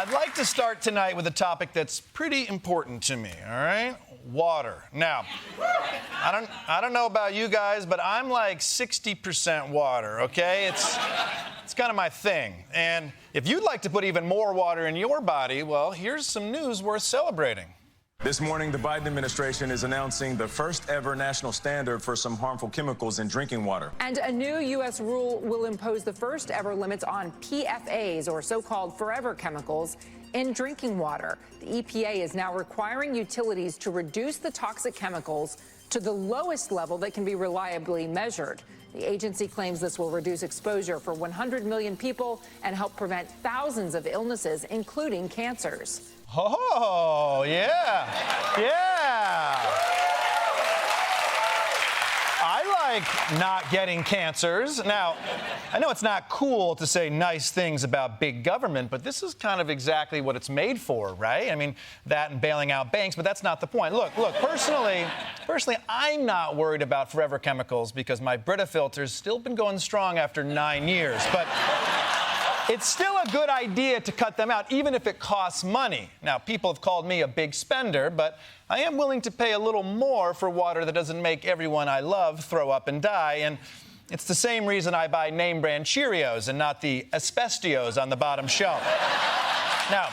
I'd like to start tonight with a topic that's pretty important to me, all right? Water. Now, I don't know about you guys, but I'm like 60% water, okay? It's kind of my thing. And if you'd like to put even more water in your body, well, here's some news worth celebrating. This morning, the Biden administration is announcing the first ever national standard for some harmful chemicals in drinking water. And a new U.S. rule will impose the first ever limits on PFAs, or so-called forever chemicals, in drinking water. The EPA is now requiring utilities to reduce the toxic chemicals to the lowest level that can be reliably measured. The agency claims this will reduce exposure for 100 million people and help prevent thousands of illnesses, including cancers. Oh, yeah. Yeah. I like not getting cancers. Now, I know it's not cool to say nice things about big government, but this is kind of exactly what it's made for, right? I mean, that and bailing out banks, but that's not the point. Look, personally, I'm not worried about forever chemicals because my Brita filter's still been going strong after 9 years, but it's still a good idea to cut them out, even if it costs money. Now, people have called me a big spender, but I am willing to pay a little more for water that doesn't make everyone I love throw up and die. And it's the same reason I buy name brand Cheerios and not the Asbestios on the bottom shelf. Now,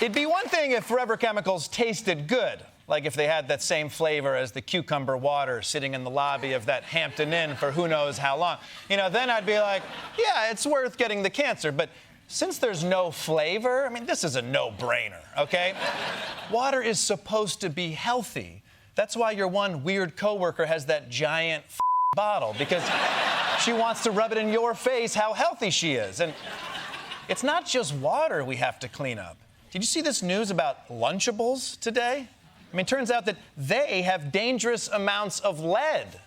it'd be one thing if forever chemicals tasted good, like if they had that same flavor as the cucumber water sitting in the lobby of that Hampton Inn for who knows how long. You know, then I'd be like, yeah, it's worth getting the cancer. But since there's no flavor, I mean, this is a no-brainer, okay? Water is supposed to be healthy. That's why your one weird coworker has that giant bottle, because she wants to rub it in your face how healthy she is. And it's not just water we have to clean up. Did you see this news about Lunchables today? I mean, it turns out that they have dangerous amounts of lead.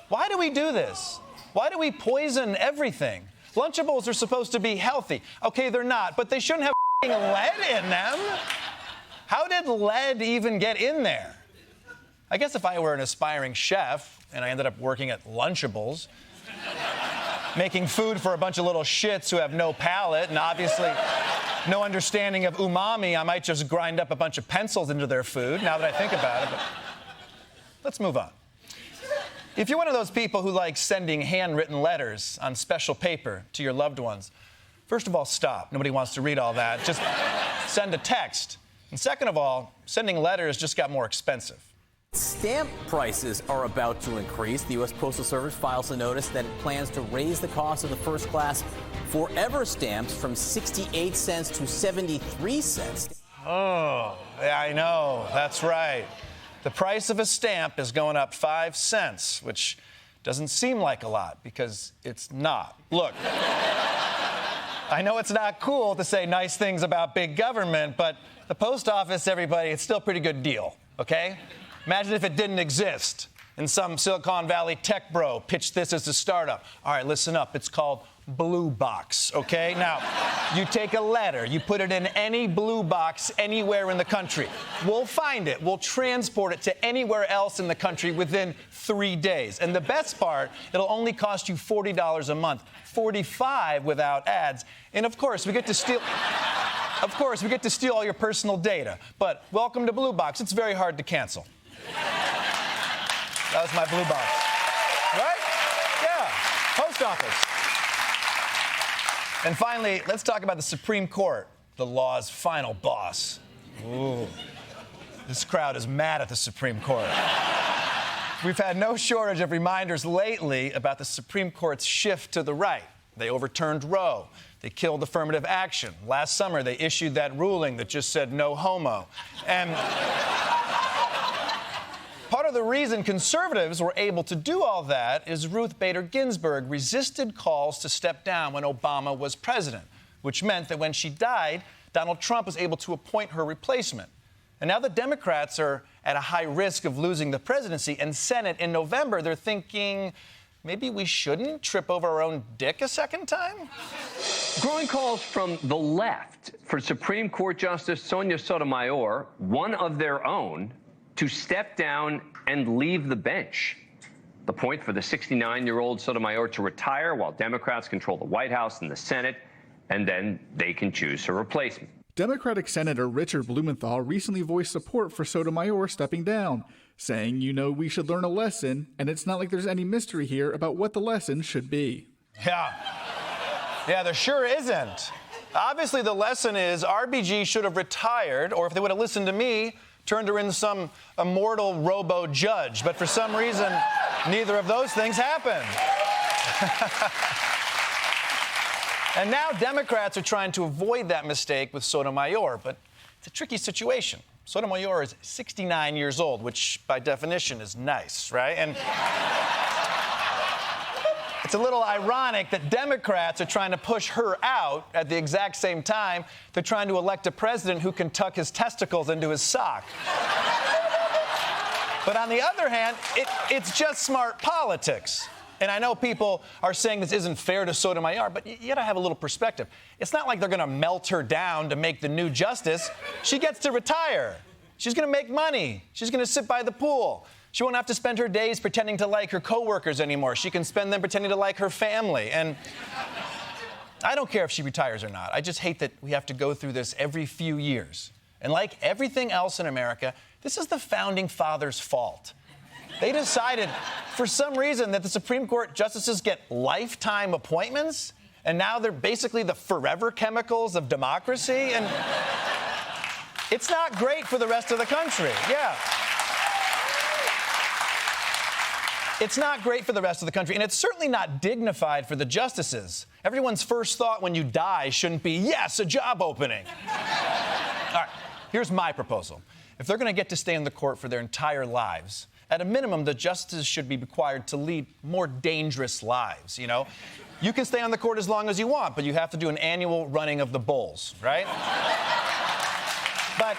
Why do we do this? Why do we poison everything? Lunchables are supposed to be healthy. Okay, they're not, but they shouldn't have lead in them. How did lead even get in there? I guess if I were an aspiring chef and I ended up working at Lunchables, making food for a bunch of little shits who have no palate and obviously no understanding of umami, I might just grind up a bunch of pencils into their food, now that I think about it. But let's move on. If you're one of those people who likes sending handwritten letters on special paper to your loved ones, first of all, stop. Nobody wants to read all that. Just send a text. And second of all, sending letters just got more expensive. Stamp prices are about to increase. The U.S. Postal Service files a notice that it plans to raise the cost of the first-class forever stamps from 68 cents to 73 cents. Oh, yeah, I know. That's right. The price of a stamp is going up 5 cents, which doesn't seem like a lot because it's not. Look, I know it's not cool to say nice things about big government, but the post office, everybody, it's still a pretty good deal, okay? Imagine if it didn't exist and some Silicon Valley tech bro pitched this as a startup. All right, listen up. It's called Blue Box, okay? Now, you take a letter, you put it in any blue box anywhere in the country. We'll find it. We'll transport it to anywhere else in the country within 3 days. And the best part, it'll only cost you $40 a month, $45 without ads. And of course, we get to steal all your personal data. But welcome to Blue Box. It's very hard to cancel. That was my blue box. Right? Yeah. Post office. And finally, let's talk about the Supreme Court, the law's final boss. Ooh. This crowd is mad at the Supreme Court. We've had no shortage of reminders lately about the Supreme Court's shift to the right. They overturned Roe. They killed affirmative action. Last summer, they issued that ruling that just said no homo. And part of the reason conservatives were able to do all that is Ruth Bader Ginsburg resisted calls to step down when Obama was president, which meant that when she died, Donald Trump was able to appoint her replacement. And now the Democrats are at a high risk of losing the presidency and Senate in November. They're thinking, maybe we shouldn't trip over our own dick a second time? Growing calls from the left for Supreme Court Justice Sonia Sotomayor, one of their own, to step down and leave the bench. The point for the 69-year-old Sotomayor to retire while Democrats control the White House and the Senate, and then they can choose her replacement. Democratic Senator Richard Blumenthal recently voiced support for Sotomayor stepping down, saying, we should learn a lesson, and it's not like there's any mystery here about what the lesson should be. Yeah, there sure isn't. Obviously, the lesson is RBG should have retired, or if they would have listened to me, turned her into some immortal robo-judge. But for some reason, neither of those things happened. And now Democrats are trying to avoid that mistake with Sotomayor, but it's a tricky situation. Sotomayor is 69 years old, which by definition is nice, right? And it's a little ironic that Democrats are trying to push her out at the exact same time they're trying to elect a president who can tuck his testicles into his sock. But on the other hand, it's just smart politics. And I know people are saying this isn't fair to Sotomayor, but you gotta have a little perspective. It's not like they're gonna melt her down to make the new justice. She gets to retire. She's gonna make money. She's gonna sit by the pool. She won't have to spend her days pretending to like her coworkers anymore. She can spend them pretending to like her family. And I don't care if she retires or not. I just hate that we have to go through this every few years. And like everything else in America, this is the Founding Fathers' fault. They decided, for some reason, that the Supreme Court justices get lifetime appointments, and now they're basically the forever chemicals of democracy, and it's not great for the rest of the country. Yeah. It's not great for the rest of the country, and it's certainly not dignified for the justices. Everyone's first thought when you die shouldn't be, yes, a job opening. All right, here's my proposal. If they're going to get to stay in the court for their entire lives, at a minimum, the justices should be required to lead more dangerous lives, You can stay on the court as long as you want, but you have to do an annual running of the bulls, right? But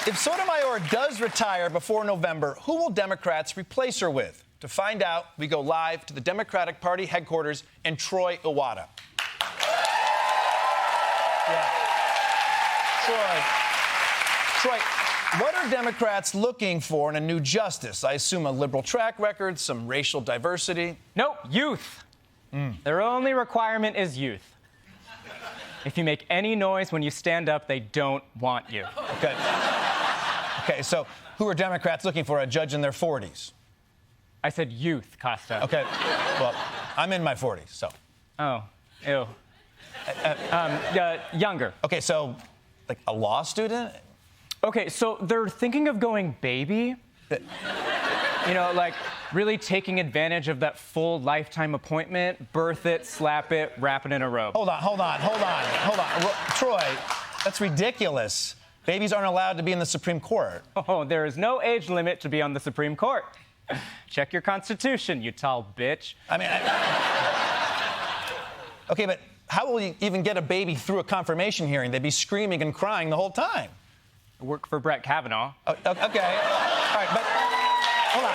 if Sotomayor does retire before November, who will Democrats replace her with? To find out, we go live to the Democratic Party headquarters in Troy, Iwata. Yeah. Troy, what are Democrats looking for in a new justice? I assume a liberal track record, some racial diversity? Nope, youth. Their only requirement is youth. If you make any noise when you stand up, they don't want you. Okay, so who are Democrats looking for? A judge in their 40s? I said youth, Kosta. Okay, well, I'm in my 40s, so. Oh, ew. Younger. Okay, so, like a law student? Okay, so they're thinking of going baby. Like really taking advantage of that full lifetime appointment, birth it, slap it, wrap it in a robe. Hold on. Troy, that's ridiculous. Babies aren't allowed to be in the Supreme Court. Oh, there is no age limit to be on the Supreme Court. Check your Constitution, you tall bitch. Okay, but how will you even get a baby through a confirmation hearing? They'd be screaming and crying the whole time. Work for Brett Kavanaugh. Okay. All right, but hold on.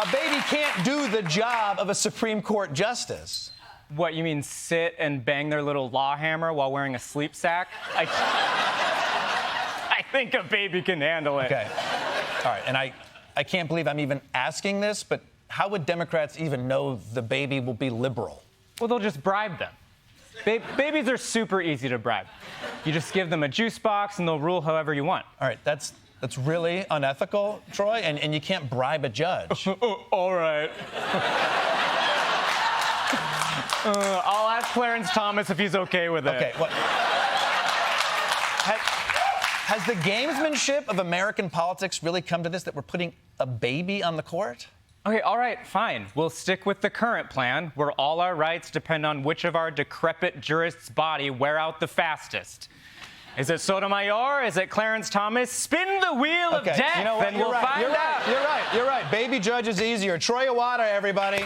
A baby can't do the job of a Supreme Court justice. What, you mean sit and bang their little law hammer while wearing a sleep sack? I think a baby can handle it. Okay. All right, and I can't believe I'm even asking this, but how would Democrats even know the baby will be liberal? Well, they'll just bribe them. Babies are super easy to bribe. You just give them a juice box and they'll rule however you want. All right, that's really unethical, Troy, and you can't bribe a judge. All right. I'll ask Clarence Thomas if he's okay with it. Okay, what? Has the gamesmanship of American politics really come to this, that we're putting a baby on the court? Okay, all right, fine. We'll stick with the current plan, where all our rights depend on which of our decrepit jurist's body wear out the fastest. Is it Sotomayor? Is it Clarence Thomas? Spin the wheel of death, and we'll find out. You're right. Baby judge is easier. Troy Iwata, everybody.